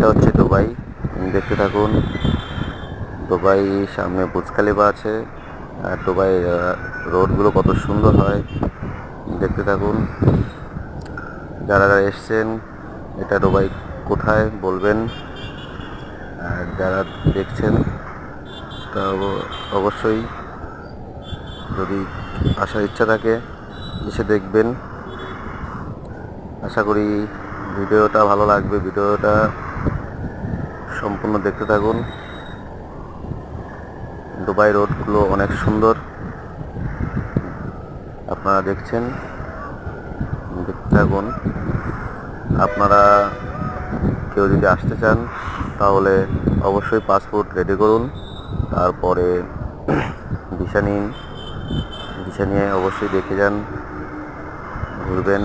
এটা হচ্ছে দুবাই। দেখতে থাকুন। দুবাই সামনে বুর্জ খলিফা আছে। আর দুবাই রোডগুলো কত সুন্দর হয় দেখতে থাকুন। যারা যারা এসছেন এটা দুবাই কোথায় বলবেন, আর যারা দেখছেন তা অবশ্যই যদি আসার ইচ্ছা থাকে এসে দেখবেন। আশা করি ভিডিওটা ভালো লাগবে। ভিডিওটা সম্পূর্ণ দেখতে থাকুন। দুবাই রোডগুলো অনেক সুন্দর, আপনারা দেখছেন, দেখতে থাকুন। আপনারা কেউ যদি আসতে চান তাহলে অবশ্যই পাসপোর্ট রেডি করুন, তারপরে ভিসা নিন। ভিসা নিয়ে অবশ্যই দেখে যান, ঘুরবেন।